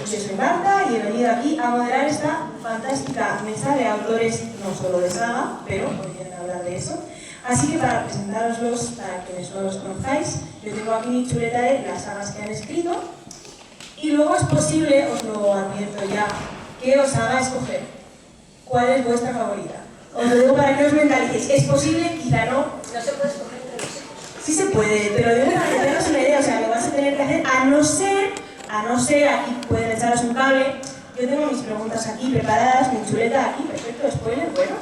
Yo soy Marta y he venido aquí a moderar esta fantástica mesa de autores, no solo de saga, pero podrían hablar de eso. Así que para presentároslos, para quienes no los conozcáis, yo tengo aquí mi chuleta de las sagas que han escrito y luego es posible, os lo advierto ya, que os haga escoger cuál es vuestra favorita. Os lo digo para que os mentalicéis. Es posible, quizá no. No se puede escoger entre los hijos. Sí se puede, pero de una manera teneros una idea, o sea, lo vas a tener que hacer a no ser, aquí pueden echaros un cable. Yo tengo mis preguntas aquí preparadas, mi chuleta aquí, perfecto, spoiler, bueno.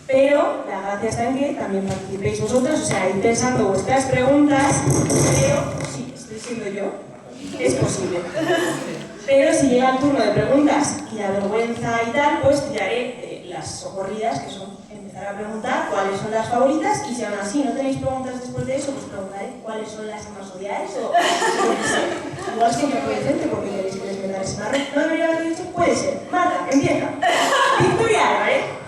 Pero la gracia está en que también participéis vosotros, o sea, ir pensando vuestras preguntas, pero sí, estoy siendo yo, es posible. Pero si llega el turno de preguntas y la vergüenza y tal, pues tiraré las socorridas, que son empezar a preguntar cuáles son las favoritas, y si aún así no tenéis preguntas después de eso, pues preguntaré cuáles son las más odiadas o igual siempre puede ser, porque queréis que les metáis ese marrón. No debería haberlo dicho, puede ser. Marta, empieza. Victoria, ¿vale?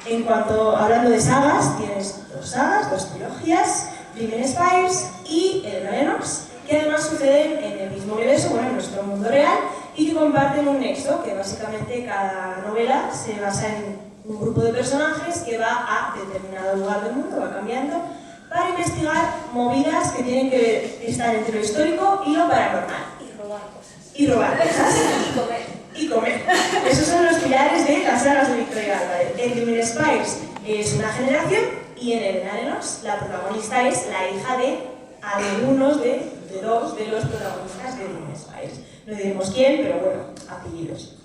En cuanto, hablando de sagas, tienes dos sagas, dos trilogías, Britney Spears y Elena Lennox, que además suceden en el mismo universo, bueno, en nuestro mundo real, y que comparten un nexo, que básicamente cada novela se basa en un grupo de personajes que va a determinado lugar del mundo, va cambiando, para investigar movidas que tienen que estar entre lo histórico y lo paranormal. Y robar cosas. Y robar cosas. Y comer. Y comer. Esos son los pilares de las sagas de Victoria Álvarez. En Britney Spears es una generación y en Elena Lennox la protagonista es la hija de algunos de dos de los protagonistas de Britney Spears. No diremos quién, pero bueno, apellidos.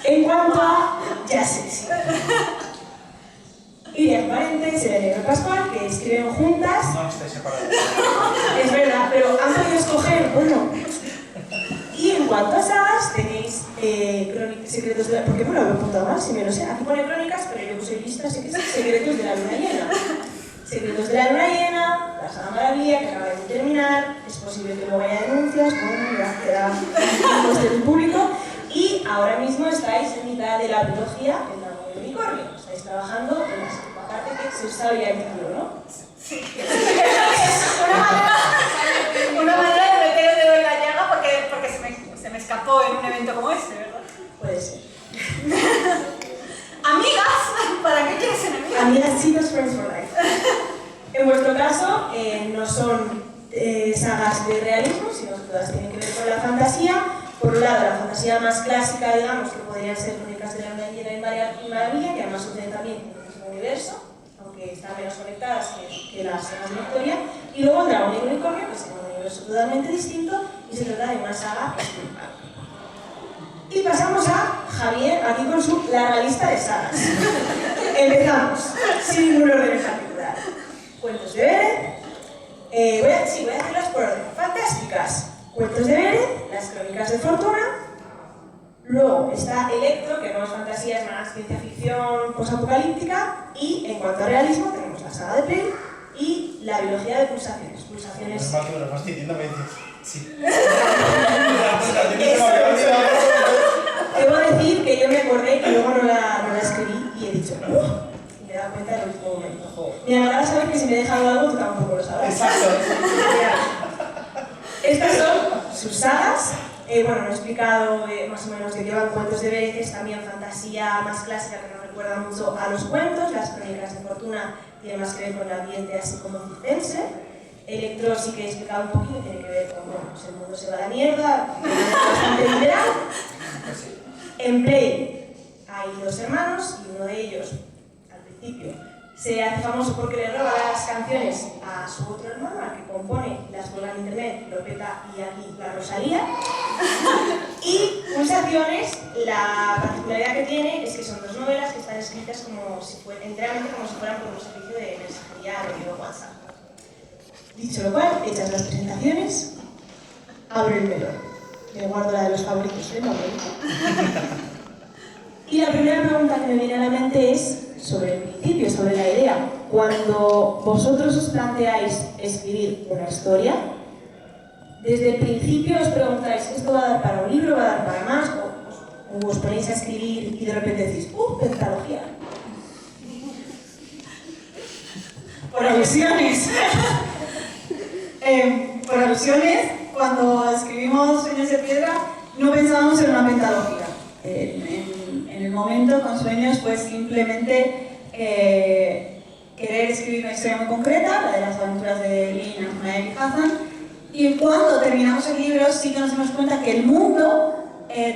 En cuanto a... ya sé, sí. Irian Paréntesis y Elena Pascual, que escriben juntas. No, estáis separados. Es verdad, pero han podido escoger, bueno. Y en cuanto a sagas, tenéis Secretos de la... ¿Por qué me lo había apuntado mal? Si me lo sé. Aquí pone crónicas, pero yo que soy lista sé que es Secretos de la Luna Llena. Secretos de la Luna Llena, la saga Maravilla, que acaba de terminar, es posible que luego haya denuncias, bueno, ya queda del público. Y ahora mismo estáis en mitad de la trilogía El Dragón y el Unicornio. Estáis trabajando en la segunda parte que se os sabe ya el título, ¿no? Sí. Una manera de meter el dedo en la llaga porque se me escapó en un evento como este, ¿verdad? Puede ser. Amigas, ¿para qué quieres enemigas? Amigas, chicos, friends for life. En vuestro caso, no son sagas de realismo, sino que todas tienen que ver con la fantasía. Por un lado, la fantasía más clásica, digamos, que podrían ser Crónicas de la Luna Llena y Maravilla, que además suceden también en el mismo universo, aunque están menos conectadas que las sagas de Victoria. Y luego El Dragón y el Unicornio, que es un universo totalmente distinto, y se trata de una saga steampunk. Y pasamos a Javier, aquí con su larga lista de sagas. Empezamos, sin ningún orden en particular. Cuentos de Beren. Voy a hacerlas por orden. Fantásticas. Cuentos de Beren, Las Crónicas de Fortuna. Luego está Electro, que no es fantasía, es más ciencia ficción posapocalíptica. Y en cuanto a realismo, tenemos la saga de Play y la biología de pulsaciones. Pulsaciones. Normal que me lo vas diciendo, me dices, sí. Debo decir que yo me acordé y luego no la escribí y he dicho, ¡oh! Y me he dado cuenta en el último momento. Me agradará saber que si me he dejado algo, tú tampoco lo sabrás. Exacto. Estas son sus sagas. Bueno, no he explicado más o menos de qué van Cuentos de Beren, es también fantasía más clásica que nos recuerda mucho a los cuentos. Las Crónicas de Fortuna tienen más que ver con el ambiente así como circense. Electro sí que he explicado un poquito, tiene que ver con, bueno, pues el mundo se va a la mierda, bastante literal. En Play hay dos hermanos y uno de ellos, al principio, se hace famoso porque le roba las canciones a su otro hermano, al que compone, las cuelga en internet, lo peta y aquí la Rosalía. Y Pulsaciones, la particularidad que tiene es que son dos novelas que están escritas como si enteramente como si fueran por un servicio de mensajería de WhatsApp. Dicho lo cual, hechas las presentaciones, abro el melón. Me guardo la de los favoritos, ¿eh? Y la primera pregunta que me viene a la mente es sobre el principio, sobre la idea. Cuando vosotros os planteáis escribir una historia, desde el principio os preguntáis, ¿esto va a dar para un libro, va a dar para más? O os ponéis a escribir y de repente decís, pentalogía. Por alusiones. Por alusiones, cuando escribimos Sueños de Piedra, no pensábamos en una pentalogía. En el momento, con Sueños, pues simplemente querer escribir una historia muy concreta, la de las aventuras de Lynn, Nathaniel y Hassan, y cuando terminamos el libro sí que nos dimos cuenta que el mundo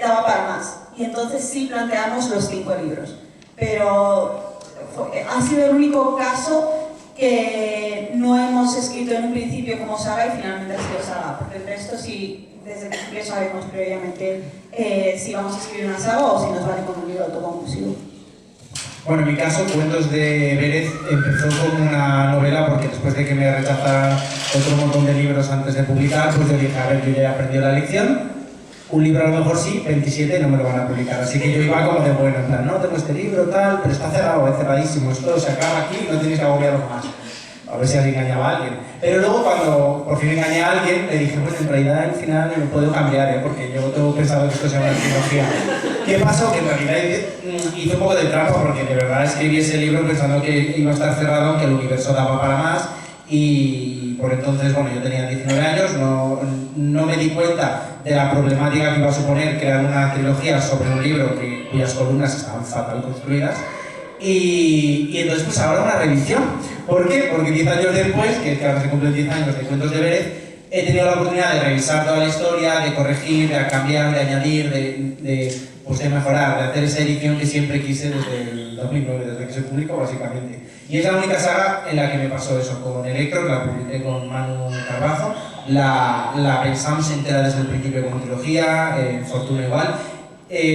daba para más, y entonces sí planteamos los 5 libros. Pero ha sido el único caso que no hemos escrito en un principio como saga y finalmente ha sido saga, porque el resto sí, desde el principio sabemos previamente si vamos a escribir una saga o si nos vale con un libro autoconclusivo. Bueno, en mi caso, Cuentos de Vélez empezó como una novela porque después de que me rechazaran otro montón de libros antes de publicar, pues yo dije, a ver, yo ya he aprendido la lección, un libro a lo mejor sí, 27 no me lo van a publicar, así que yo iba como de bueno, en plan, no, tengo este libro, tal, pero está cerrado, es cerradísimo, esto se acaba aquí, no tienes que agobiarlo más. A ver si has engañado a alguien. Pero luego cuando por fin engañé a alguien, le dije, pues en realidad al final lo puedo cambiar, porque yo tengo pensado que esto sea una trilogía. ¿Qué pasó? Que en realidad hice un poco de trampa, porque de verdad escribí ese libro pensando que iba a estar cerrado, aunque el universo daba para más, y por entonces, bueno, yo tenía 19 años, no me di cuenta de la problemática que iba a suponer crear una trilogía sobre un libro cuyas columnas estaban fatal construidas. Y entonces pues ahora una revisión. ¿Por qué? Porque 10 años después, que ahora se cumplen 10 años de Cuentos de Vélez, he tenido la oportunidad de revisar toda la historia, de corregir, de cambiar, de añadir, de mejorar, de hacer esa edición que siempre quise desde el 2009, desde que se publicó básicamente. Y es la única saga en la que me pasó eso, con Electro, que la publiqué con Manu Carbajo, la pensamos entera desde el principio como trilogía, Fortuna igual.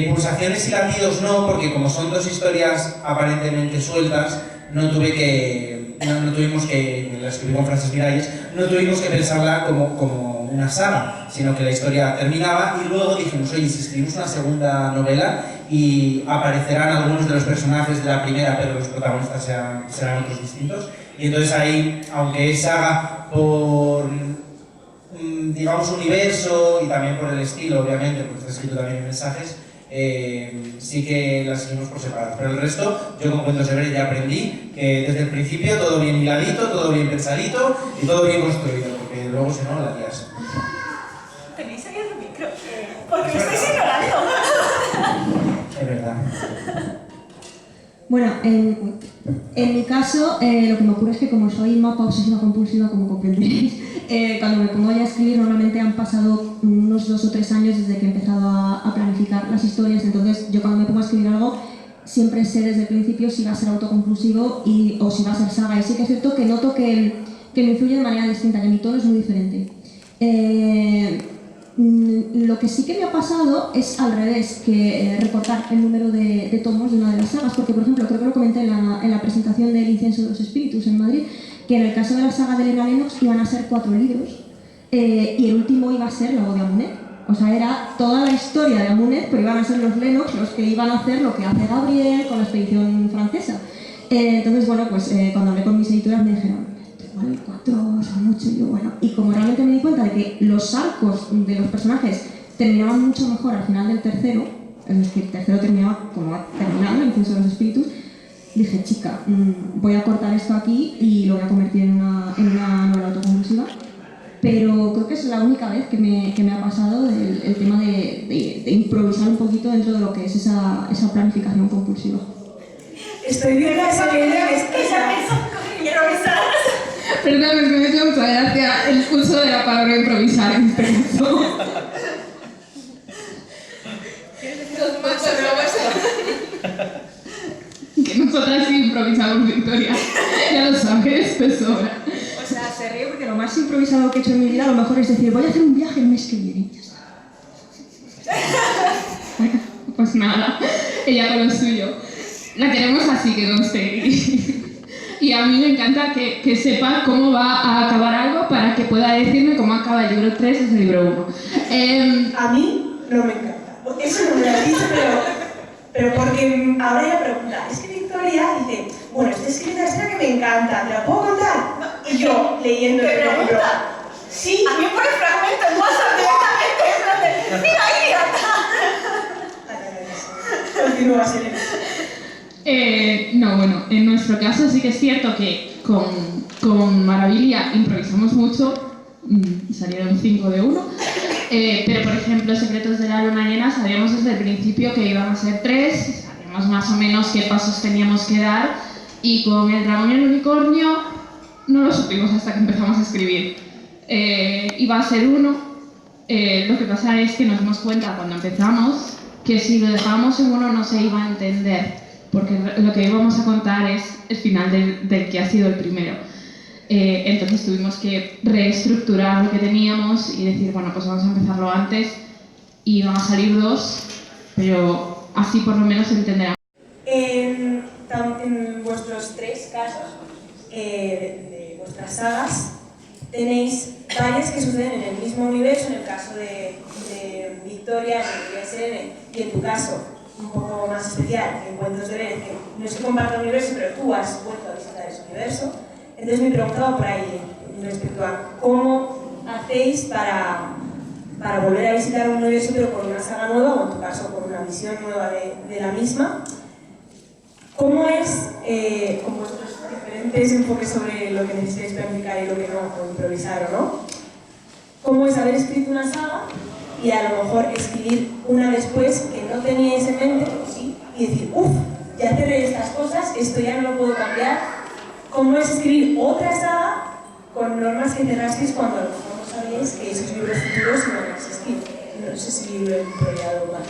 Pulsaciones y latidos no, porque como son dos historias aparentemente sueltas, no tuvimos que, la escribí con Frances Miralles, no tuvimos que pensarla como una saga, sino que la historia terminaba y luego dijimos, oye, si escribimos una segunda novela y aparecerán algunos de los personajes de la primera, pero los protagonistas serán otros distintos. Y entonces ahí, aunque es saga por, digamos, universo y también por el estilo, obviamente, porque está escrito también en mensajes, sí que las seguimos por separado. Pero el resto, yo con Cuentos de Vélez ya aprendí que desde el principio todo bien hiladito, todo bien pensadito y todo bien construido, porque luego si no la lías. ¿Tenéis ahí el micro? Porque me estáis ignorando. Es verdad. Bueno, en mi caso, lo que me ocurre es que como soy mapa obsesiva compulsiva, como comprenderéis, cuando me pongo ya a escribir normalmente han pasado unos 2 o 3 años desde que he empezado a planificar las historias, entonces yo cuando me pongo a escribir algo siempre sé desde el principio si va a ser autoconclusivo o si va a ser saga, y sí que es cierto que noto que me influye de manera distinta, que mi tono es muy diferente. Lo que sí que me ha pasado es al revés, que recortar el número de tomos de una de las sagas, porque por ejemplo, creo que lo comenté en la presentación del Incienso de los Espíritus en Madrid, que en el caso de la saga de Elena Lennox iban a ser 4 libros y el último iba a ser la voz de Amunet. O sea, era toda la historia de Amunet, pero iban a ser los Lennox los que iban a hacer lo que hace Gabriel con la expedición francesa. Entonces, bueno, pues cuando hablé con mis editoras me dijeron, igual 4 son mucho, y yo, bueno, y como realmente me di cuenta de que los arcos de los personajes terminaban mucho mejor al final del tercero, es que el tercero terminaba como ha terminado, el Incienso de los Espíritus, dije, chica, voy a cortar esto aquí y lo voy a convertir en una novela autoconclusiva. Pero creo que es la única vez que me ha pasado el tema de improvisar un poquito dentro de lo que es esa planificación compulsiva. Estoy viendo a esa idea que Ella improvisar. Perdón, es que me ha hecho mucha gracia el uso de la palabra improvisar en este caso. Que nosotras sí improvisamos, Victoria. Ya lo sabes, de sobra. O sea, se ríe porque lo más improvisado que he hecho en mi vida a lo mejor es decir, voy a hacer un viaje el mes que viene. Ya está. Bueno, pues nada, ella con lo suyo. La queremos así, que conste. Y a mí me encanta que sepa cómo va a acabar algo para que pueda decirme cómo acaba el libro 3 desde el libro 1. A mí no me encanta. Eso no me lo has dicho, pero porque ahora ella pregunta, es que Victoria dice, bueno, estoy escribiendo esta que me encanta, ¿te la puedo contar? Y yo, leyendo el libro, sí. A mí por el fragmento en WhatsApp directamente, en plan de, mira ahí, ata. Continúa, Selena. No, bueno, en nuestro caso sí que es cierto que con Maravilla improvisamos mucho, salieron 5 de 1. Pero, por ejemplo, Secretos de la Luna Llena sabíamos desde el principio que iban a ser 3, sabíamos más o menos qué pasos teníamos que dar, y con El Dragón y el Unicornio no lo supimos hasta que empezamos a escribir. Iba a ser 1, lo que pasa es que nos dimos cuenta cuando empezamos que si lo dejábamos en 1 no se iba a entender, porque lo que íbamos a contar es el final del que ha sido el primero. Entonces tuvimos que reestructurar lo que teníamos y decir, bueno, pues vamos a empezarlo antes y van a salir 2, pero así por lo menos se entenderá. En vuestros 3 casos, de vuestras sagas, tenéis varias que suceden en el mismo universo, en el caso de Victoria, en el de Selene, y en tu caso, un poco más especial, en Cuentos de Belén, que no es que comparta el universo, pero tú has vuelto a visitar ese universo. Entonces me preguntaba por ahí respecto a cómo hacéis para volver a visitar un universo pero con una saga nueva, o en tu caso con una visión nueva de la misma. ¿Cómo es, con vuestros diferentes enfoques sobre lo que necesitáis planificar y lo que no, o improvisar o no, cómo es haber escrito una saga y a lo mejor escribir una después que no teníais en mente, sí, y decir, uff, ya cerré estas cosas, esto ya no lo puedo cambiar? ¿Cómo es escribir otra saga con normas que cerrasteis cuando a lo mejor no sabíais que esos libros futuros iban a existir? No sé si lo he enrollado más.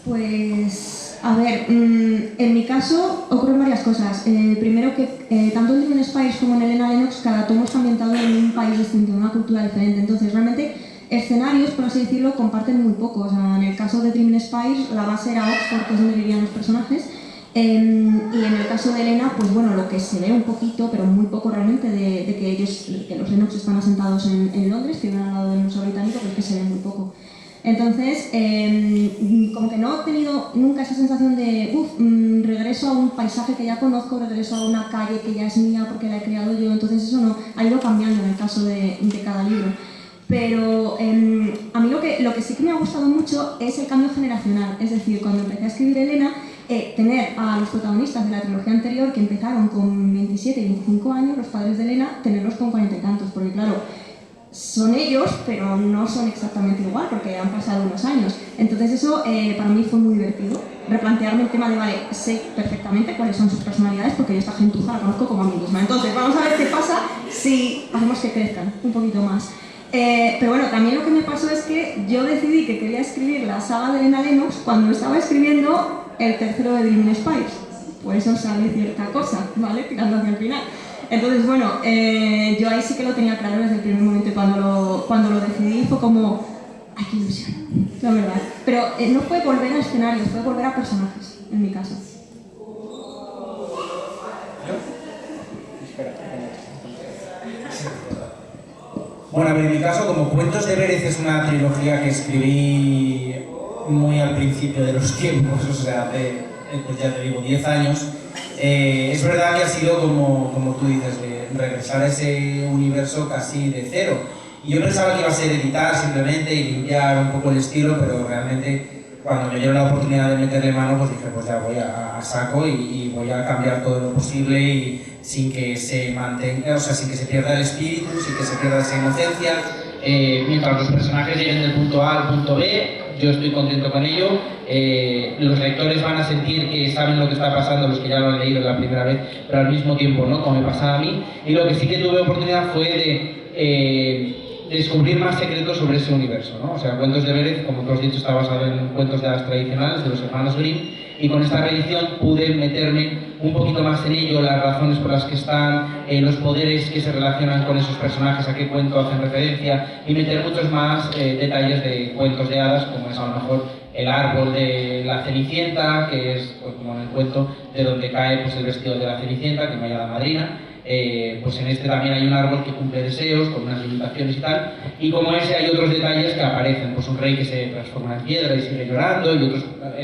Pues, a ver, en mi caso ocurren varias cosas. Primero que tanto en Dream Spice como en Elena Lennox, cada tomo está ambientado en un país distinto, en una cultura diferente. Entonces, realmente, escenarios, por así decirlo, comparten muy poco. O sea, en el caso de Dream Spice, la base era Oxford, que es donde vivían los personajes. Y en el caso de Elena, pues bueno, lo que se ve un poquito, pero muy poco realmente, de que los Lennox están asentados en Londres, que viven al lado del Museo Británico, pues que se ve muy poco. Entonces, como que no he tenido nunca esa sensación de, regreso a un paisaje que ya conozco, regreso a una calle que ya es mía porque la he creado yo, entonces eso no, ha ido cambiando en el caso de cada libro. Pero a mí lo que sí que me ha gustado mucho es el cambio generacional, es decir, cuando empecé a escribir Elena, tener a los protagonistas de la trilogía anterior que empezaron con 27 y 25 años, los padres de Elena, tenerlos con 40 y tantos, porque claro, son ellos, pero no son exactamente igual, porque han pasado unos años. Entonces eso para mí fue muy divertido, replantearme el tema de, vale, sé perfectamente cuáles son sus personalidades, porque yo esta gentuza la conozco como a mí misma. Entonces vamos a ver qué pasa si hacemos que crezcan un poquito más. Pero bueno, también lo que me pasó es que yo decidí que quería escribir la saga de Elena Lennox cuando estaba escribiendo el tercero de Dream Spice. Por eso sale cierta cosa, ¿vale? Tirando hacia el final. Entonces, bueno, yo ahí sí que lo tenía claro desde el primer momento y cuando lo decidí fue como, ¡ay, qué ilusión! La verdad. Pero no fue volver a escenarios, fue volver a personajes, en mi caso. Bueno, a ver, en mi caso, como Cuentos de Bérez es una trilogía que escribí muy al principio de los tiempos, o sea, pues ya te digo, 10 años, es verdad que ha sido como tú dices, de regresar a ese universo casi de cero. Y yo pensaba que iba a ser editar simplemente y limpiar un poco el estilo, pero realmente cuando me dieron la oportunidad de meterle mano, pues dije, pues ya voy a saco y voy a cambiar todo lo posible y sin que se mantenga, o sea, sin que se pierda el espíritu, sin que se pierda esa inocencia. Mientras los personajes lleguen del punto A al punto B, yo estoy contento con ello. Los lectores van a sentir que saben lo que está pasando, los que ya lo han leído la primera vez, pero al mismo tiempo, ¿no? Como me pasaba a mí. Y lo que sí que tuve oportunidad fue de descubrir más secretos sobre ese universo, ¿no? O sea, Cuentos de Bérez, como tú has dicho, está basado en cuentos de hadas tradicionales de los hermanos Grimm, y con esta reedición pude meterme un poquito más en ello, las razones por las que están, los poderes que se relacionan con esos personajes, a qué cuento hacen referencia, y meter muchos más detalles de cuentos de hadas, como es a lo mejor el árbol de la Cenicienta, que es, pues, como en el cuento, de donde cae pues, el vestido de la Cenicienta, que no hay a la madrina. Pues en este también hay un árbol que cumple deseos, con unas limitaciones y tal, y como ese hay otros detalles que aparecen, pues un rey que se transforma en piedra y sigue llorando, y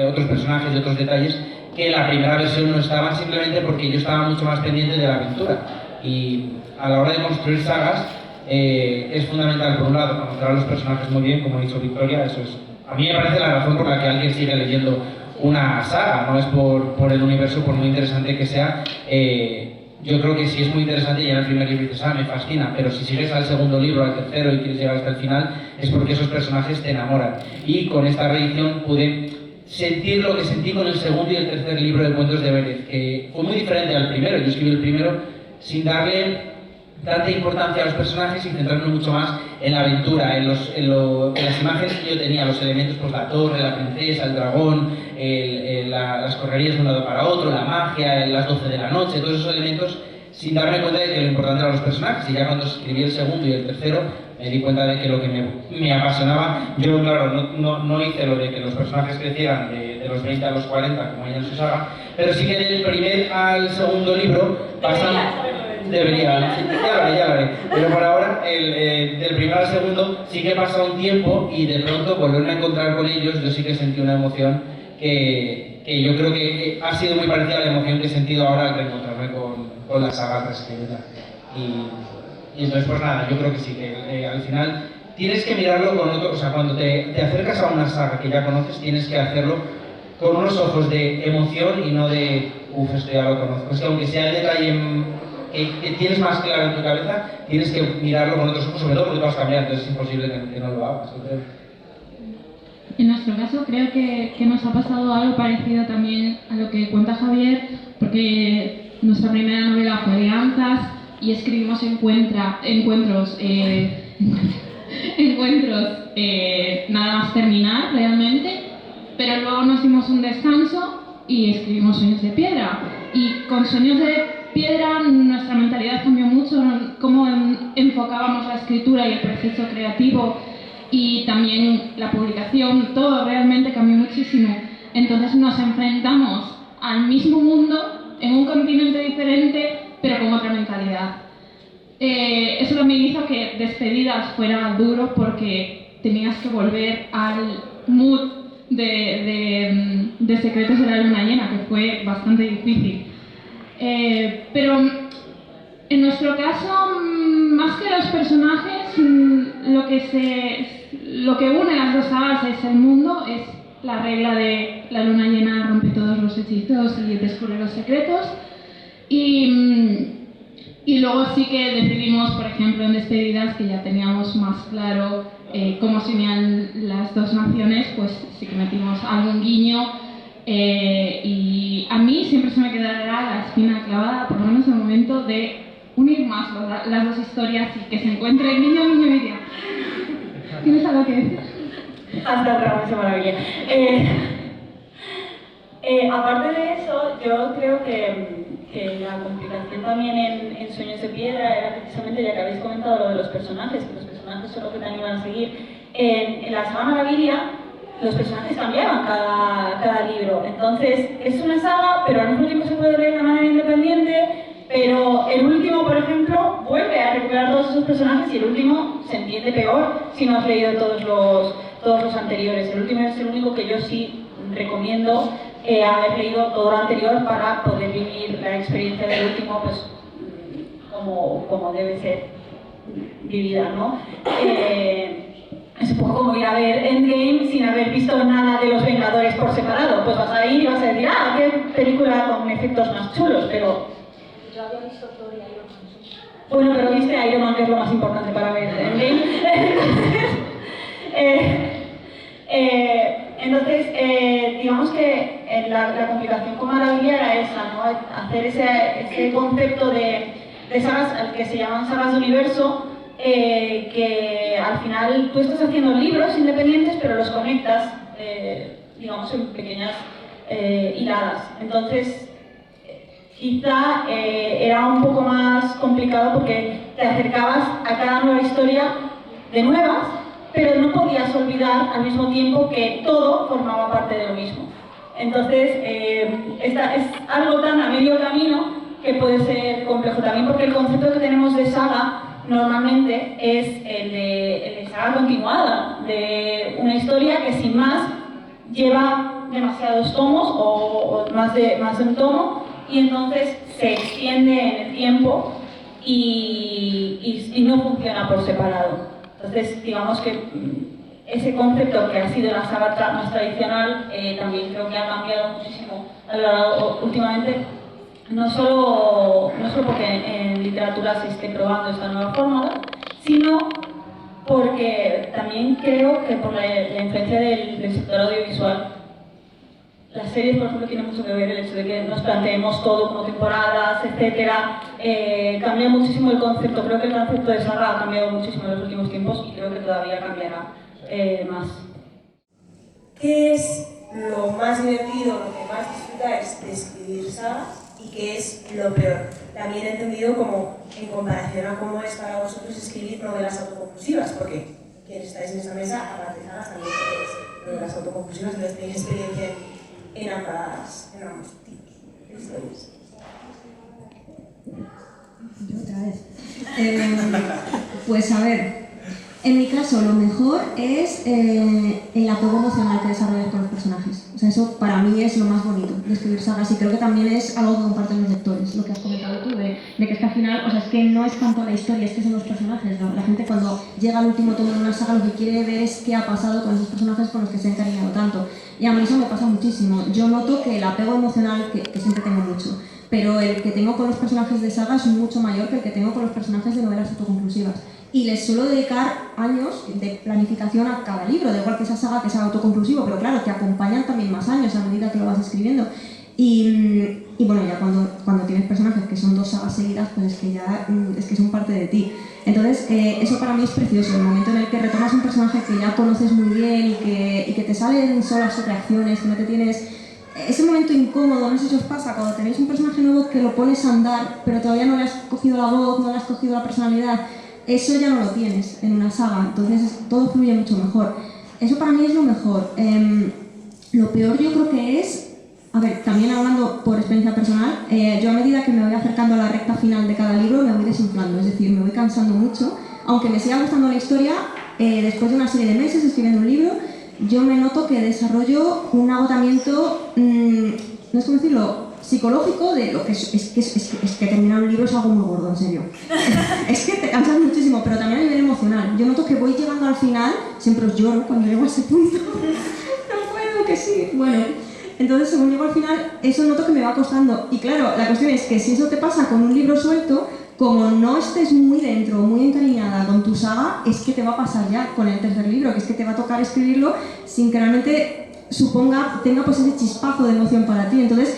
otros personajes y otros detalles que en la primera versión no estaban, simplemente porque yo estaba mucho más pendiente de la aventura. Y a la hora de construir sagas es fundamental, por un lado, conocer a los personajes muy bien, como ha dicho Victoria. Eso es, a mí me parece la razón por la que alguien sigue leyendo una saga, no es por el universo, por muy interesante que sea. yo creo que sí es muy interesante llegar al primer libro y dices, me fascina, pero si sigues al segundo libro, al tercero y quieres llegar hasta el final, es porque esos personajes te enamoran. Y con esta reedición pude sentir lo que sentí con el segundo y el tercer libro de Cuentos de Vélez, que fue muy diferente al primero. Yo escribí el primero sin darle tanta importancia a los personajes y centrarme mucho más en la aventura, en las imágenes que yo tenía, los elementos, pues la torre, la princesa, el dragón, las correrías de un lado para otro, la magia, las 12 de la noche, todos esos elementos, sin darme cuenta de que lo importante eran los personajes. Y ya cuando escribí el segundo y el tercero, me di cuenta de que lo que me apasionaba, yo claro, no hice lo de que los personajes crecieran de los 20 a los 40, como ella en su saga, pero sí que del primer al segundo libro pasan... Debería, sí, ya lo haré. Pero por ahora, del primero al segundo, sí que pasa un tiempo y de pronto volverme a encontrar con ellos, yo sí que sentí una emoción que yo creo que ha sido muy parecida a la emoción que he sentido ahora al reencontrarme con la saga transcrita. Y entonces, pues nada, yo creo que sí, que al final tienes que mirarlo con otro, o sea, cuando te acercas a una saga que ya conoces, tienes que hacerlo con unos ojos de emoción y no de, esto ya lo conozco. Es que aunque sea el detalle que tienes más claro en tu cabeza, tienes que mirarlo con otros ojos, sobre todo porque tú vas a cambiar, entonces es imposible que no lo hagas. Entonces... En nuestro caso creo que nos ha pasado algo parecido también a lo que cuenta Javier, porque nuestra primera novela fue Alianzas y escribimos encuentros nada más terminar realmente, pero luego nos dimos un descanso y escribimos Sueños de Piedra. Y con Sueños de Piedra nuestra mentalidad cambió mucho, cómo enfocábamos la escritura y el proceso creativo y también la publicación, todo realmente cambió muchísimo. Entonces nos enfrentamos al mismo mundo en un continente diferente pero con otra mentalidad. Eso también hizo que Despedidas fuera duro porque tenías que volver al mood de Secretos de la Luna Llena, que fue bastante difícil. Pero en nuestro caso, más que los personajes, lo que une las dos sagas es el mundo, es la regla de la luna llena rompe todos los hechizos y descubre los secretos. Y luego sí que decidimos, por ejemplo, en Despedidas, que ya teníamos más claro cómo se unían las dos naciones, pues sí que metimos algún guiño. Y a mí siempre se me quedará la espina clavada, por lo menos en el momento, de unir más las dos historias y que se encuentren niño y media. ¿Tienes algo que decir? Hasta otra vez, maravilla. Aparte de eso, yo creo que la complicación también en Sueños de Piedra era precisamente, ya que habéis comentado lo de los personajes, que los personajes son los que te animan a seguir. En la saga Maravilla, los personajes cambiaban cada libro. Entonces, es una saga, pero al mismo tiempo se puede leer de manera independiente. Pero el último, por ejemplo, vuelve a recuperar todos esos personajes y el último se entiende peor si no has leído todos los anteriores. El último es el único que yo sí recomiendo haber leído todo lo anterior para poder vivir la experiencia del último, pues como debe ser vivida, ¿no? Es un poco como ir a ver Endgame sin haber visto nada de los Vengadores por separado. Pues vas a ir y vas a decir, qué película con efectos más chulos, pero... Yo había visto Thor y Iron Man. Bueno, pero viste Iron Man, que es lo más importante para ver Endgame. Entonces, digamos que la complicación con Maravilla era esa, ¿no? Hacer ese concepto de sagas que se llaman sagas de universo, que al final tú estás haciendo libros independientes, pero los conectas, digamos, en pequeñas hiladas. Entonces, quizá era un poco más complicado porque te acercabas a cada nueva historia de nuevas, pero no podías olvidar al mismo tiempo que todo formaba parte de lo mismo. Entonces, es algo tan a medio camino que puede ser complejo también, porque el concepto que tenemos de saga normalmente es el de saga continuada, de una historia que sin más lleva demasiados tomos o más de un tomo, y entonces se extiende en el tiempo y no funciona por separado. Entonces, digamos que ese concepto que ha sido la saga más tradicional también creo que ha cambiado muchísimo últimamente no solo porque en literatura se esté probando esta nueva fórmula, sino porque también creo que por la influencia del sector audiovisual, las series, por ejemplo, tienen mucho que ver el hecho de que nos planteemos todo como temporadas, etcétera. Cambia muchísimo el concepto. Creo que el concepto de saga ha cambiado muchísimo en los últimos tiempos y creo que todavía cambiará más. ¿Qué es lo más divertido, lo que más disfrutáis de escribir sagas y qué es lo peor? También he entendido como en comparación a cómo es para vosotros escribir novelas autoconclusivas, porque quienes estáis en esa mesa, aparte de sagas, también tenéis novelas autoconclusivas, entonces tenéis experiencia en ambos tipos de historias. Yo otra vez. Pues a ver, en mi caso lo mejor es el apego emocional que desarrollas con los personajes. O sea, eso para mí es lo más bonito de escribir sagas y creo que también es algo que comparten los lectores, lo que has comentado tú, de que es que al final, o sea, es que no es tanto la historia, es que son los personajes, ¿no? La gente cuando llega al último tomo de una saga lo que quiere ver es qué ha pasado con esos personajes con los que se ha encariñado tanto. Y a mí eso me pasa muchísimo. Yo noto que el apego emocional, que siempre tengo mucho, pero el que tengo con los personajes de saga es mucho mayor que el que tengo con los personajes de novelas autoconclusivas. Y les suelo dedicar años de planificación a cada libro, da igual que esa saga que sea autoconclusivo, pero claro, que acompañan también más años a medida que lo vas escribiendo. Y bueno, ya cuando tienes personajes que son 2 sagas seguidas, pues es que ya es que son parte de ti. Entonces, eso para mí es precioso, el momento en el que retomas un personaje que ya conoces muy bien y que te salen solas sus reacciones, que no te tienes... Ese momento incómodo, no sé si os pasa, cuando tenéis un personaje nuevo que lo pones a andar, pero todavía no le has cogido la voz, no le has cogido la personalidad, eso ya no lo tienes en una saga, entonces todo fluye mucho mejor. Eso para mí es lo mejor. Lo peor yo creo que es, a ver, también hablando por experiencia personal, yo a medida que me voy acercando a la recta final de cada libro me voy desinflando, es decir, me voy cansando mucho, aunque me siga gustando la historia, después de una serie de meses escribiendo un libro, yo me noto que desarrollo un agotamiento, no sé cómo decirlo, psicológico de lo que es que terminar un libro es algo muy gordo, en serio. Es que te cansas muchísimo, pero también a nivel emocional. Yo noto que voy llegando al final, siempre os lloro cuando llego a ese punto. No puedo, que sí. Bueno, entonces según llego al final, eso noto que me va costando. Y claro, la cuestión es que si eso te pasa con un libro suelto, como no estés muy dentro, muy encariñada con tu saga, es que te va a pasar ya con el tercer libro, que es que te va a tocar escribirlo sin que realmente tenga pues ese chispazo de emoción para ti. Entonces,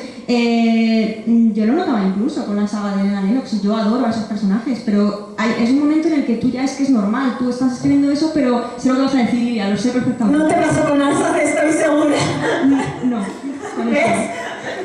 yo lo notaba incluso con la saga de Elena Lennox, yo adoro a esos personajes, pero es un momento en el que tú ya es que es normal, tú estás escribiendo eso, pero sé lo que vas a decir, Lidia, lo sé perfectamente. No te pasó con Alza, estoy segura. No, con eso.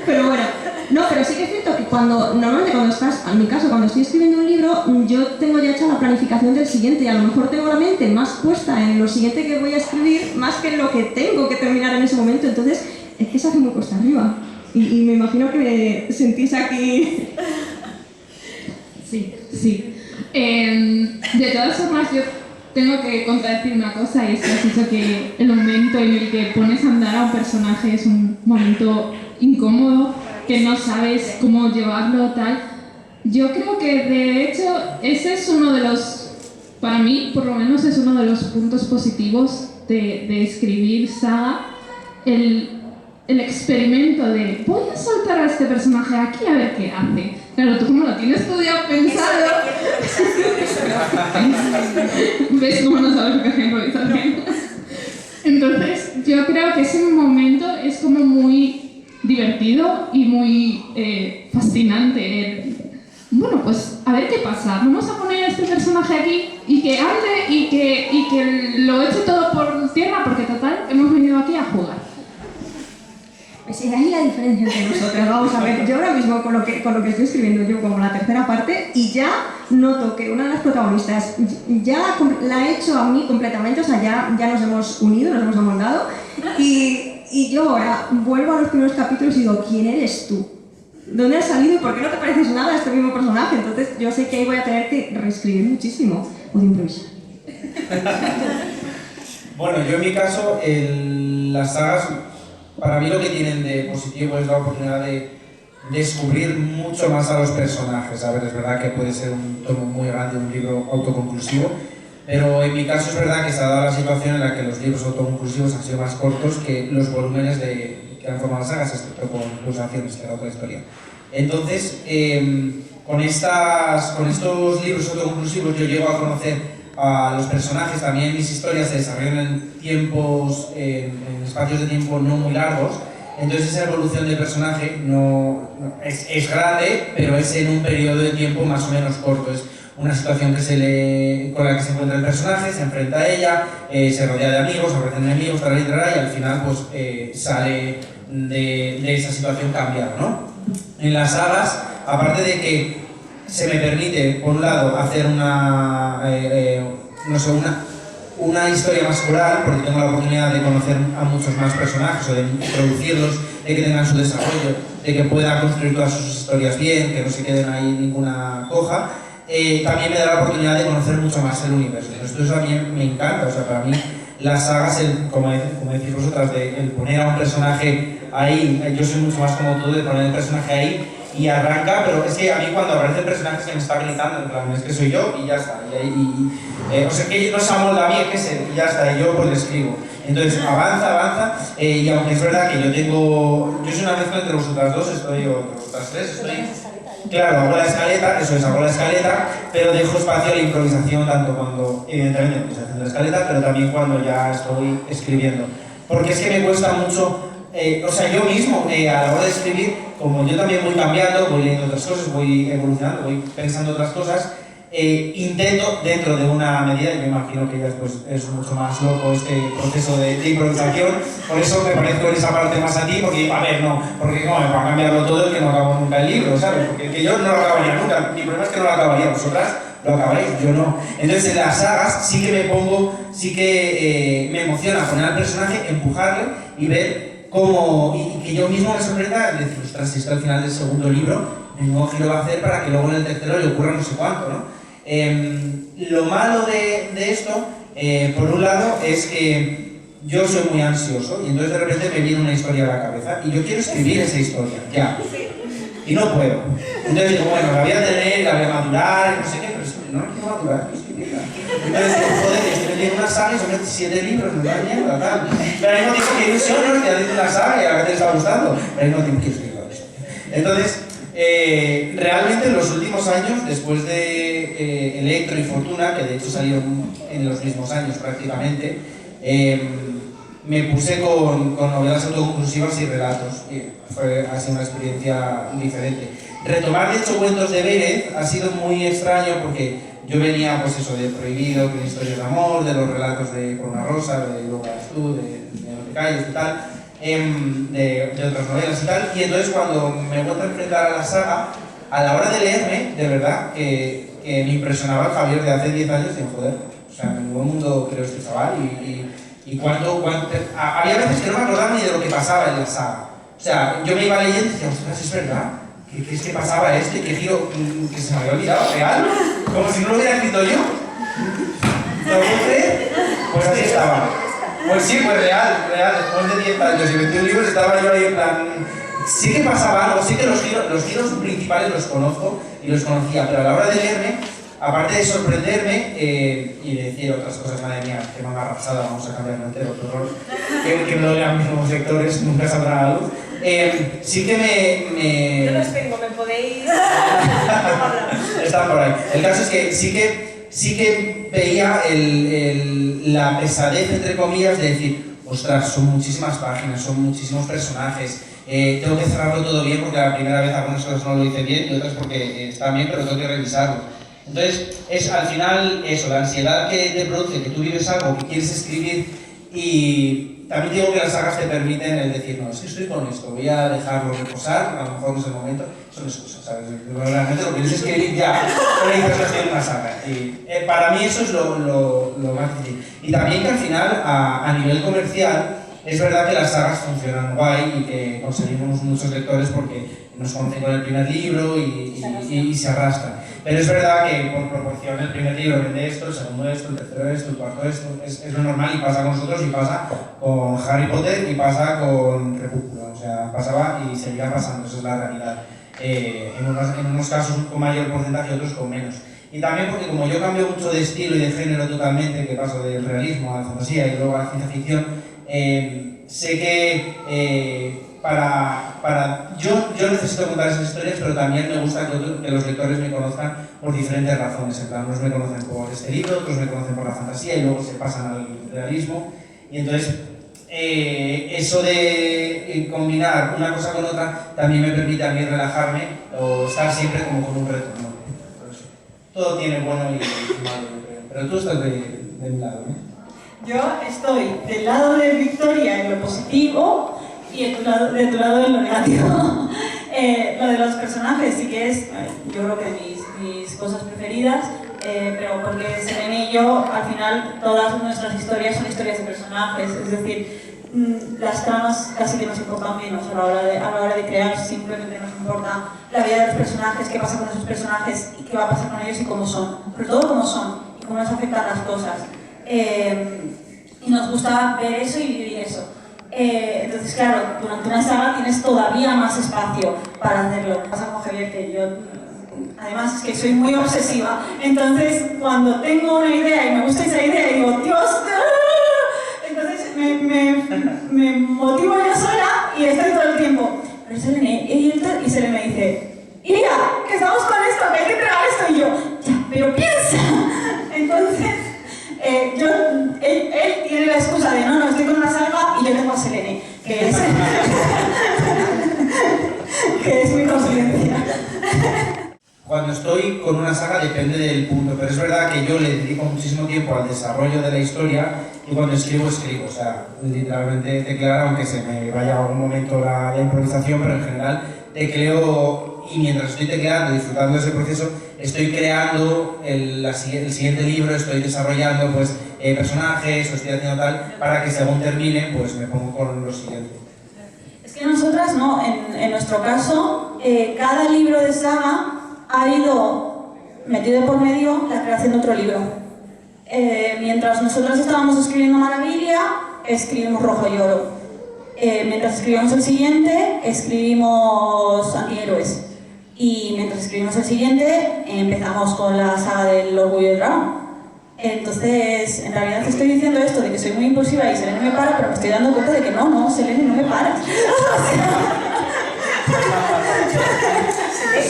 Pero bueno, no, pero sí que es cierto que normalmente cuando estás, en mi caso, cuando estoy escribiendo un libro, yo tengo ya hecha la planificación del siguiente y a lo mejor tengo la mente más puesta en lo siguiente que voy a escribir más que en lo que tengo que terminar en ese momento, entonces es que se hace muy cuesta arriba. Y me imagino que me sentís aquí... Sí. De todas formas, yo tengo que contradecir una cosa, y es que has dicho que el momento en el que pones a andar a un personaje es un momento incómodo, que no sabes cómo llevarlo, tal. Yo creo que, de hecho, ese es uno de los, para mí, por lo menos, es uno de los puntos positivos de escribir saga, el experimento de voy a soltar a este personaje aquí a ver qué hace. Claro, tú como lo tienes todo ya pensado... ¿Ves cómo no sabes lo que es improvisación? Entonces, yo creo que ese momento es como muy divertido y muy fascinante. Bueno, pues a ver qué pasa. Vamos a poner a este personaje aquí y que ande y que lo eche todo por tierra porque total, hemos venido aquí a jugar. Pues ahí la diferencia entre nosotras. Vamos a ver, yo ahora mismo con lo que estoy escribiendo yo como la tercera parte y ya noto que una de las protagonistas ya la ha hecho a mí completamente, o sea, ya nos hemos unido, nos hemos amoldado y yo ahora vuelvo a los primeros capítulos y digo, ¿quién eres tú? ¿Dónde has salido y por qué no te pareces nada a este mismo personaje? Entonces yo sé que ahí voy a tener que reescribir muchísimo o de improvisar. Bueno, yo en mi caso, las sagas, para mí lo que tienen de positivo es la oportunidad de descubrir mucho más a los personajes. A ver, es verdad que puede ser un tomo muy grande, un libro autoconclusivo, pero en mi caso es verdad que se ha dado la situación en la que los libros autoconclusivos han sido más cortos que los volúmenes que han formado las sagas, excepto con Pulsaciones, que era otra historia. Entonces, con estos libros autoconclusivos yo llego a conocer a los personajes. También mis historias se desarrollan en espacios de tiempo no muy largos. Entonces esa evolución de personaje es grande, pero es en un periodo de tiempo más o menos corto. Es una situación con la que se encuentra el personaje, se enfrenta a ella, se rodea de amigos, aparecen enemigos, y al final pues sale de esa situación cambiada, ¿no? En las sagas, aparte de que se me permite, por un lado, hacer una historia más coral, porque tengo la oportunidad de conocer a muchos más personajes o de introducirlos, de que tengan su desarrollo, de que pueda construir todas sus historias bien, que no se queden ahí ninguna coja. También me da la oportunidad de conocer mucho más el universo. Entonces, eso a mí me encanta. O sea, para mí las sagas, como decís vosotras, el poner a un personaje ahí, yo soy mucho más como tú, de poner el personaje ahí y arranca, pero es que a mí cuando aparece el personaje se me está gritando, en plan, es que soy yo y ya está. O sea, que no se amolda a mí, que sé, y ya está, y yo pues le escribo. Entonces avanza, y aunque es verdad que yo soy una mezcla entre vosotras dos, o entre vosotras tres, claro, hago la escaleta, pero dejo espacio a la improvisación, tanto cuando, evidentemente, estoy haciendo la escaleta, pero también cuando ya estoy escribiendo. Porque es que me cuesta mucho, o sea, yo mismo, a la hora de escribir, como yo también voy cambiando, voy leyendo otras cosas, voy evolucionando, voy pensando otras cosas, intento, dentro de una medida, yo imagino que ya pues, es mucho más loco este proceso de improvisación, por eso me parezco en esa parte más a ti, porque, a ver, no, porque no, me va a cambiarlo todo el que no acabo nunca el libro, ¿sabes? Porque que yo no lo acabaría nunca, mi problema es que no lo acabaría, vosotras lo acabaréis, yo no. Entonces en las sagas sí que me emociona poner al personaje, empujarle y ver cómo, y que yo mismo me sorprenda, decir, ostras, si es que al final del segundo libro, el nuevo giro va a hacer para que luego en el tercero le ocurra no sé cuánto, ¿no? Lo malo de esto, por un lado, es que yo soy muy ansioso y entonces de repente me viene una historia a la cabeza y yo quiero escribir esa historia, ya. Y no puedo. Entonces digo, bueno, la voy a tener, la voy a madurar, no sé qué, pero no la quiero madurar, quiero escribirla. Entonces digo, joder, estoy leyendo una saga y son 7 libros, no da mierda, tal. Pero al mismo tiempo que ilusión, ¿no? Estoy haciendo una saga y a la que te está gustando, pero al mismo tiempo quiero escribir eso. Entonces, realmente en los últimos años, después de Electro y Fortuna, que de hecho salieron en los mismos años prácticamente, me puse con novelas autoconclusivas y relatos, y ha sido una experiencia diferente. Retomar de hecho cuentos de Vélez ha sido muy extraño porque yo venía pues eso de Prohibido, de historias de amor, de los relatos de Corona Rosa, de Luego eres tú, de No te calles y tal, de otras novelas y tal, y entonces cuando me he vuelto a enfrentar a la saga, a la hora de leerme, de verdad, que me impresionaba el Javier de hace 10 años, y joder, o sea, en ningún mundo creo este chaval, y había veces que no me acordaba ni de lo que pasaba en la saga. O sea, yo me iba leyendo y decía, ostras, es verdad, ¿qué es que pasaba este? ¿Qué giro que se me había olvidado? ¿Real? Como si no lo hubiera escrito yo. ¿Lo puedo creer? Pues así estaba. Pues sí, pues real, después de 10 años y 21 libros estaba yo ahí en plan... Sí que pasaba algo, sí que los giros principales los conozco y los conocía, pero a la hora de leerme, aparte de sorprenderme y de decir otras cosas, madre mía, que manga rapsada, vamos a cambiar entero, otro rol, que no lean mis nuevos lectores, nunca saldrá a la luz. Sí que Yo los tengo, me podéis... Están por ahí. El caso es que sí que veía la pesadez, entre comillas, de decir, ostras, son muchísimas páginas, son muchísimos personajes, tengo que cerrarlo todo bien porque la primera vez algunas cosas no lo hice bien y otras porque está bien, pero tengo que revisarlo. Entonces, es al final eso, la ansiedad que te produce, que tú vives algo, que quieres escribir, y también digo que las sagas te permiten el decir, no, es que estoy con esto, voy a dejarlo reposar, a lo mejor no es el momento, son excusas, ¿sabes? Realmente lo quieres escribir ya, pero dices, estoy en una saga. Y para mí eso es lo más difícil. Y también que al final, a nivel comercial, es verdad que las sagas funcionan guay y que conseguimos muchos lectores porque nos conocen con el primer libro y se arrastran. Pero es verdad que por proporción el primer libro vende esto, el segundo esto, el tercero esto, el cuarto esto, es lo normal y pasa con nosotros y pasa con Harry Potter y pasa con Crepúsculo, o sea, pasaba y seguirá pasando, esa es la realidad. En unos casos con mayor porcentaje y otros con menos. Y también porque como yo cambio mucho de estilo y de género totalmente, que paso del realismo a la fantasía y luego a la ciencia ficción, sé que yo necesito contar esas historias, pero también me gusta que los lectores me conozcan por diferentes razones. En plan, unos me conocen por este libro, otros me conocen por la fantasía y luego se pasan al realismo. Y entonces, eso de combinar una cosa con otra también me permite a mí relajarme o estar siempre como con un retorno. Todo tiene bueno y malo, yo creo. Pero tú estás de mi lado, ¿no? Yo estoy del lado de Victoria en lo positivo y de tu lado en lo negativo. Lo de los personajes sí que es, yo creo que mis cosas preferidas, pero porque Selene y yo, al final, todas nuestras historias son historias de personajes, es decir, las tramas casi que nos importan menos a la hora de crear, simplemente nos importa la vida de los personajes, qué pasa con esos personajes y qué va a pasar con ellos y cómo son, sobre todo cómo son y cómo nos afectan las cosas. Y nos gusta ver eso y vivir eso. Entonces, claro, durante una saga tienes todavía más espacio para hacerlo. Pasa con Javier que yo, además es que soy muy obsesiva, entonces cuando tengo una idea y me gusta esa idea y digo, Dios, entonces me motivo yo sola y estoy todo el tiempo. Pero Selene, y Selene me dice, Iria, que estamos con esto, que hay que entregar esto, y yo, ya, pero piensa. Entonces, él tiene la excusa de no, estoy con una saga y yo tengo a Selene, que es mi confidencia. Cuando estoy con una saga depende del punto, pero es verdad que yo le dedico muchísimo tiempo al desarrollo de la historia y cuando escribo, o sea, literalmente teclear, aunque se me vaya algún momento la improvisación, pero en general tecleo y mientras estoy tecleando, disfrutando de ese proceso, estoy creando el siguiente libro, estoy desarrollando pues, personajes, o estoy haciendo tal, para que según termine, pues me pongo con lo siguiente. Es que nosotras no, en nuestro caso, cada libro de saga ha ido metido de por medio la creación de otro libro. Mientras nosotras estábamos escribiendo Maravilla, escribimos Rojo y Oro. Mientras escribimos el siguiente, escribimos Antihéroes. Y mientras escribimos el siguiente, empezamos con la saga del Orgullo del Dragón. Entonces, en realidad te estoy diciendo esto de que soy muy impulsiva y Selene me para, pero me estoy dando cuenta de que no, Selene, no me paras.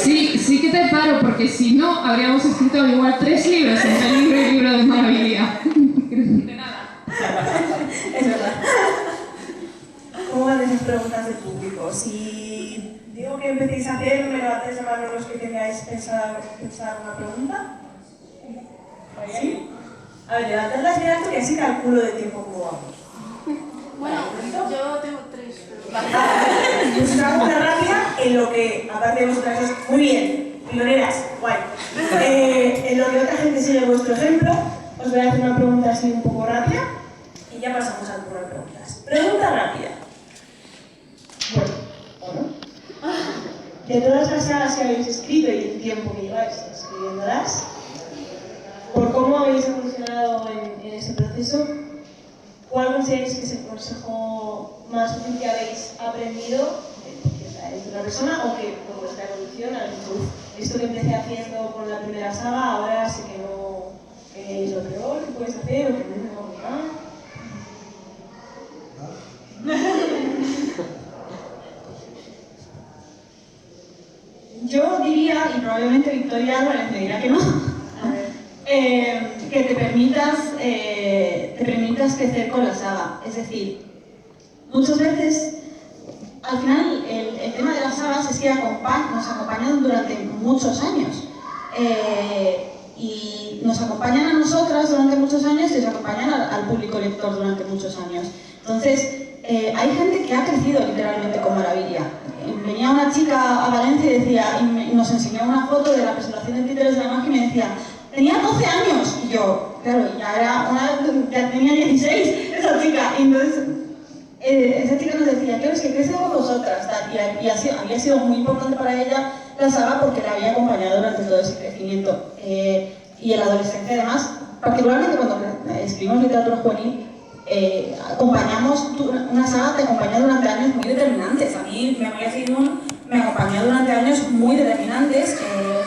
Sí que te paro, porque si no, habríamos escrito igual 3 libros entre el libro y el libro de Maravilla. De nada. Es verdad. ¿Cómo van esas preguntas del público? Si digo que empecéis a hacer, me levantáis la mano los que tengáis pensar una pregunta. ¿Sí? A ver, levantadlas bien alto y así calculo de tiempo cómo vamos. Bueno, yo tengo 3. Yo os hago una rápida en lo que, aparte de vosotras, es muy bien, pioneras, guay. En lo que otra gente sigue vuestro ejemplo, os voy a hacer una pregunta así un poco rápida y ya pasamos a algunas preguntas. Pregunta rápida. Bueno, ¿o no? De todas las sagas que habéis escrito y el tiempo que lleváis escribiéndolas, por cómo habéis evolucionado en ese proceso, ¿cuál consideráis que es el consejo más útil que habéis aprendido de otra persona o que por vuestra evolución habéis dicho, esto que empecé haciendo con la primera saga, ahora sé que no es lo peor que puedes hacer o que no me va a Yo diría, y probablemente Victoria Álvarez me dirá que no, que te permitas crecer con la saga. Es decir, muchas veces, al final, el tema de las sagas es que nos acompañan durante muchos años. Y nos acompañan a nosotras durante muchos años y nos acompañan al público lector durante muchos años. Entonces, hay gente que ha crecido literalmente con Maravilla. Venía una chica a Valencia y decía, y nos enseñó una foto de la presentación de Títeres de la Magia y me decía, tenía 12 años, y yo, claro, ya tenía 16 esa chica, y entonces esa chica nos decía, claro, es que crece con vosotras, y había sido muy importante para ella la saga porque la había acompañado durante todo ese crecimiento. Y en la adolescencia además, particularmente cuando escribimos literatura juvenil, acompañamos, una saga te acompaña durante años muy determinantes. A mí, Memoria Sidun me acompañó durante años muy determinantes,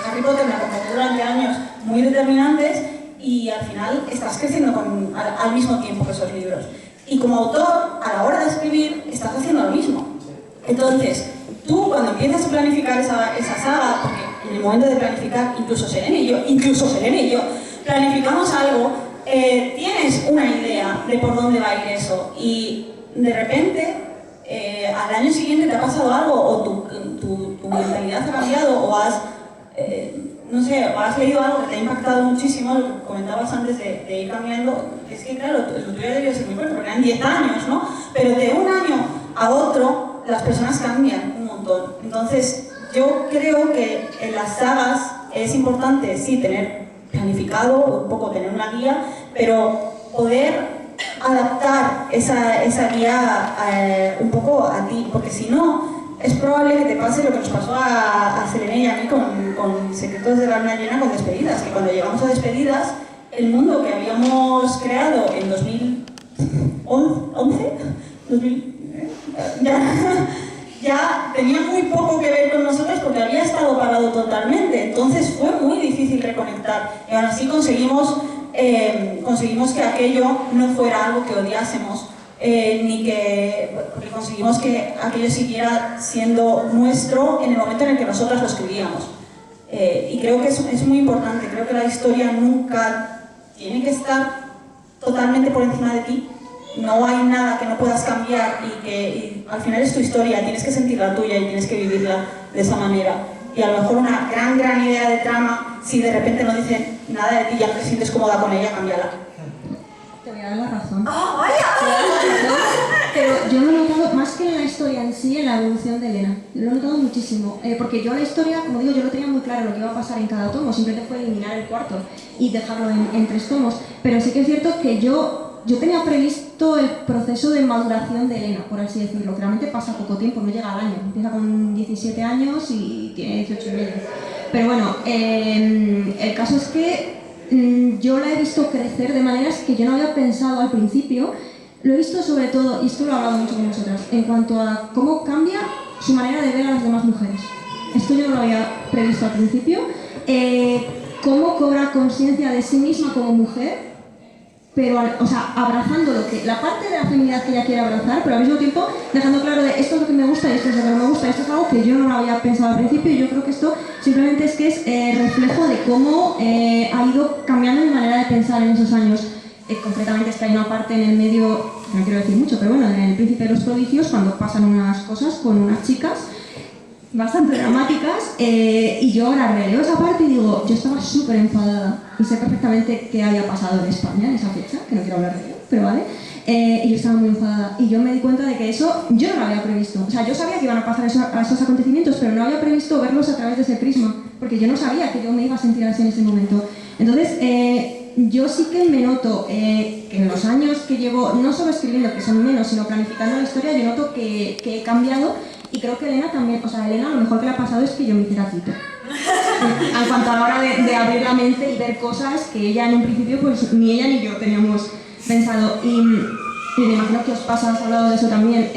Harry Potter me acompañó durante años muy determinantes y al final estás creciendo al mismo tiempo que esos libros. Y como autor, a la hora de escribir, estás haciendo lo mismo. Entonces, tú cuando empiezas a planificar esa saga, porque en el momento de planificar, incluso Selene y yo, planificamos algo, tienes una idea de por dónde va a ir eso. Y de repente, al año siguiente te ha pasado algo, o tu mentalidad ha cambiado, o has... no sé, o has leído algo que te ha impactado muchísimo, lo que comentabas antes de ir cambiando. Es que claro, lo tuyo debió ser muy fuerte, porque eran 10 años, ¿no? Pero de un año a otro, las personas cambian un montón. Entonces, yo creo que en las sagas es importante, sí, tener planificado, un poco tener una guía, pero poder adaptar esa guía un poco a ti, porque si no, es probable que te pase lo que nos pasó a Selene y a mí con Secretos de la Luna Llena, con Despedidas, que cuando llegamos a Despedidas, el mundo que habíamos creado en 2011, ya tenía muy poco que ver con nosotros porque había estado parado totalmente. Entonces fue muy difícil reconectar y aún así conseguimos que aquello no fuera algo que odiásemos. Porque conseguimos que aquello siguiera siendo nuestro en el momento en el que nosotras lo escribíamos. Y creo que es muy importante, creo que la historia nunca tiene que estar totalmente por encima de ti. No hay nada que no puedas cambiar y al final es tu historia, tienes que sentir la tuya y tienes que vivirla de esa manera. Y a lo mejor una gran idea de trama, si de repente no dice nada de ti y ya te sientes cómoda con ella, cámbiala. Te voy a dar la razón. ¡Ah, vaya! Pero yo lo he notado más que en la historia en sí, en la evolución de Elena. Lo he notado muchísimo. Porque yo la historia, como digo, yo lo tenía muy claro lo que iba a pasar en cada tomo. Simplemente fue eliminar el cuarto y dejarlo en 3 tomos. Pero sí que es cierto que yo tenía previsto el proceso de maduración de Elena, por así decirlo. Realmente pasa poco tiempo, no llega al año. Empieza con 17 años y tiene 18 y medio. Pero bueno, el caso es que yo la he visto crecer de maneras que yo no había pensado al principio. Lo he visto sobre todo, y esto lo he hablado mucho con vosotras, en cuanto a cómo cambia su manera de ver a las demás mujeres. Esto yo no lo había previsto al principio. Cómo cobra conciencia de sí misma como mujer, pero, o sea, abrazando la parte de la feminidad que ella quiere abrazar, pero al mismo tiempo dejando claro de esto es lo que me gusta y esto es lo que no me gusta. Esto es algo que yo no lo había pensado al principio y yo creo que esto simplemente es que es reflejo de cómo ha ido cambiando mi manera de pensar en esos años. Concretamente es que hay una parte en el medio, no quiero decir mucho, pero bueno, en El Príncipe de los Prodigios, cuando pasan unas cosas con unas chicas bastante dramáticas, y yo ahora releo esa parte y digo, yo estaba súper enfadada y sé perfectamente qué había pasado en España en esa fecha, que no quiero hablar de ello, pero vale, y yo estaba muy enfadada y yo me di cuenta de que eso yo no lo había previsto. O sea, yo sabía que iban a pasar esos acontecimientos, pero no había previsto verlos a través de ese prisma, porque yo no sabía que yo me iba a sentir así en ese momento. Entonces, yo sí que me noto que en los años que llevo, no solo escribiendo, que son menos, sino planificando la historia, yo noto que he cambiado. Y creo que Elena también, o sea, Elena lo mejor que le ha pasado es que yo me hiciera Twitter. En cuanto a la hora de abrir la mente y ver cosas que ella en un principio, pues ni ella ni yo teníamos pensado. Y me imagino que os pasa, has hablado de eso también.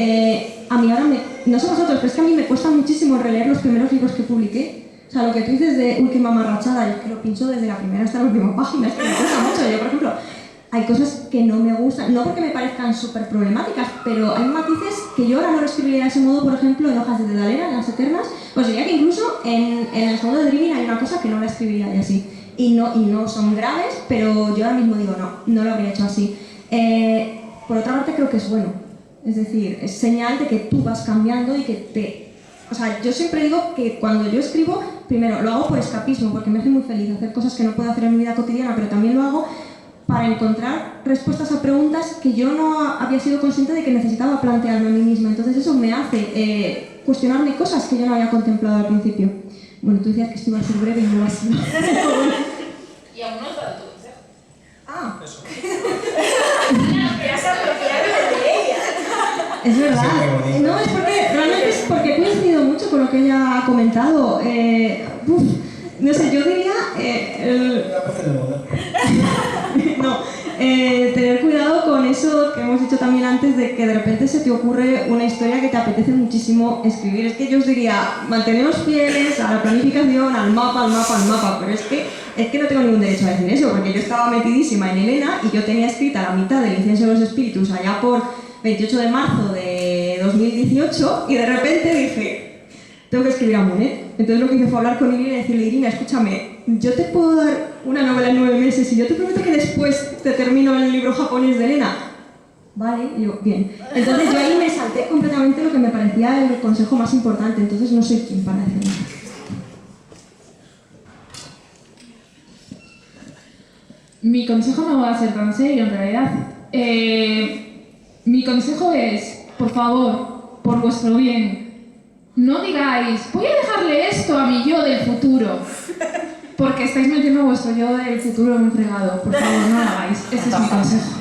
A mí ahora, no sé vosotros, pero es que a mí me cuesta muchísimo releer los primeros libros que publiqué. O sea, lo que tú dices de, uy, qué mamarrachada, yo es que lo pincho desde la primera hasta la última página, es que me cuesta mucho. Yo, por ejemplo, hay cosas que no me gustan, no porque me parezcan súper problemáticas, pero hay matices que yo ahora no lo escribiría de ese modo, por ejemplo, en Hojas de Dedalera, en Las Eternas, pues diría que incluso en el segundo de Dreaming hay una cosa que no la escribiría y así. Y no son graves, pero yo ahora mismo digo, no lo habría hecho así. Por otra parte, creo que es bueno. Es decir, es señal de que tú vas cambiando y que O sea, yo siempre digo que cuando yo escribo, primero, lo hago por escapismo, porque me hace muy feliz hacer cosas que no puedo hacer en mi vida cotidiana, pero también lo hago para encontrar respuestas a preguntas que yo no había sido consciente de que necesitaba plantearme a mí misma. Entonces eso me hace cuestionarme cosas que yo no había contemplado al principio. Bueno, tú decías que esto iba a ser breve y no lo ha sido. Y aún no es para tu consejo. Ah, Eso. Ya se apropiaron de ella. es verdad. Sí, muy bonito. No, es porque realmente es porque he coincidido mucho con lo que ella ha comentado. No sé, yo diría... tener cuidado con eso que hemos dicho también antes, de que de repente se te ocurre una historia que te apetece muchísimo escribir. Es que yo os diría, manteneros fieles a la planificación, al mapa, pero es que Es que no tengo ningún derecho a decir eso, porque yo estaba metidísima en Elena y yo tenía escrita la mitad del Incienso de los Espíritus allá por 28 de marzo de 2018 y de repente dije, tengo que escribir a Monet. Entonces lo que hice fue hablar con Irina y decirle, Irina, escúchame, yo te puedo dar una novela en 9 meses y yo te prometo que después te termino el libro japonés de Elena. Vale, y yo, bien. Entonces yo ahí me salté completamente lo que me parecía el consejo más importante, entonces no soy quien para decirlo. Mi consejo no va a ser tan serio en realidad. Mi consejo es, por favor, por vuestro bien, no digáis, voy a dejarle esto a mi yo del futuro, porque estáis metiendo a vuestro yo del futuro en un fregado. Por favor, no lo hagáis. Ese es mi consejo.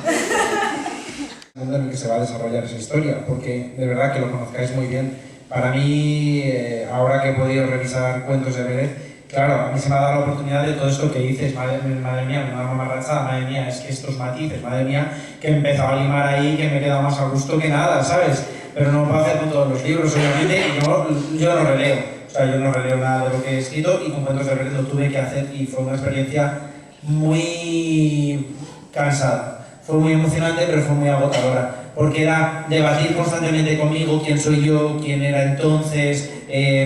En el que se va a desarrollar esa historia, porque de verdad que lo conozcáis muy bien. Para mí, ahora que he podido revisar cuentos de Bérez, claro, a mí se me ha dado la oportunidad de todo esto que dices, madre mía, me da una mamarrachada, madre mía, es que estos matices, madre mía, que he empezado a limar ahí, que me he quedado más a gusto que nada, ¿sabes? Pero no lo puedo hacer con todos los libros, obviamente, y yo no releo, o sea, yo no releo nada de lo que he escrito, y con cuentos de Bérez lo tuve que hacer, y fue una experiencia muy cansada. Fue muy emocionante, pero fue muy agotadora, porque era debatir constantemente conmigo quién soy yo, quién era entonces,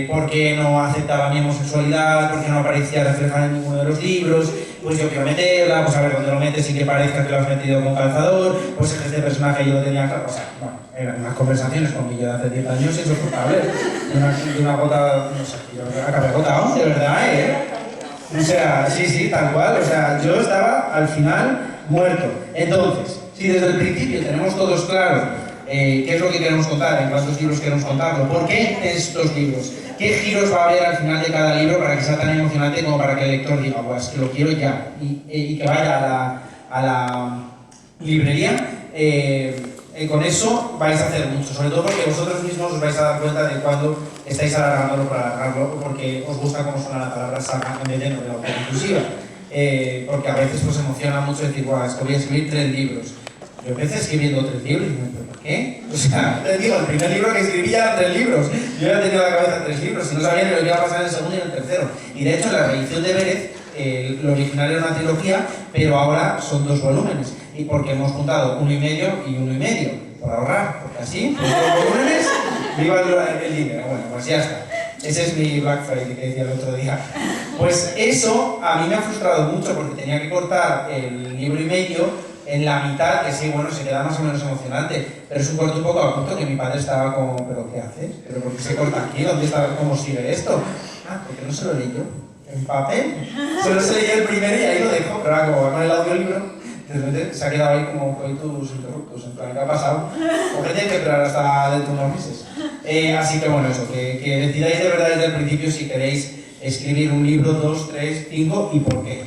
por qué no aceptaba mi homosexualidad, por qué no aparecía reflejada en ninguno de los libros, pues yo quiero meterla, pues a ver dónde lo metes sin que parezca que lo has metido con calzador, pues es que este personaje yo lo tenía claro, o sea, bueno, eran unas conversaciones con mi yo de hace 10 años insoportables, de una gota, no sé, yo acabé agotado, de verdad, O sea, sí, tal cual, o sea, yo estaba al final muerto. Entonces, si desde el principio tenemos todos claro qué es lo que queremos contar, en cuántos libros queremos contarlo, por qué estos libros, qué giros va a haber al final de cada libro para que sea tan emocionante como para que el lector diga, pues que lo quiero ya, y que vaya a la librería, con eso vais a hacer mucho, sobre todo porque vosotros mismos os vais a dar cuenta de cuando estáis alargándolo para alargarlo, porque os gusta cómo suena la palabra saga en vez de novela autoinclusiva. Porque a veces os emociona mucho decir, guau, es que voy a escribir 3 libros. Yo empecé escribiendo 3 libros y me dije, ¿por qué? O sea, te digo, el primer libro que escribí ya eran 3 libros. Yo ya tenía en la cabeza 3 libros y no sabía ni lo que iba a pasar en el segundo y en el tercero. Y de hecho, la reedición de Bérez, lo original era una trilogía, pero ahora son 2 volúmenes. Y porque hemos juntado 1 y medio y 1 y medio, por ahorrar, porque así, pues 2 volúmenes, viva el dinero. Bueno, pues ya está. Ese es mi Black Friday que decía el otro día. Pues eso a mí me ha frustrado mucho porque tenía que cortar el libro y medio en la mitad, que sí, bueno, se queda más o menos emocionante, pero es un corte un poco abrupto que mi padre estaba como, ¿pero qué haces? ¿Pero por qué se corta aquí? ¿Dónde está? ¿Cómo sigue esto? Ah, porque no se lo leí yo, en papel. Solo se leía el primero y ahí lo dejo, pero ahora como va con el audiolibro, de repente se ha quedado ahí como coitus interruptus, en plan, ¿qué ha pasado? Porque tiene que esperar hasta dentro de unos meses. Así que bueno, eso, que decidáis de verdad desde el principio si queréis escribir un libro, 2, 3, 5 y por qué.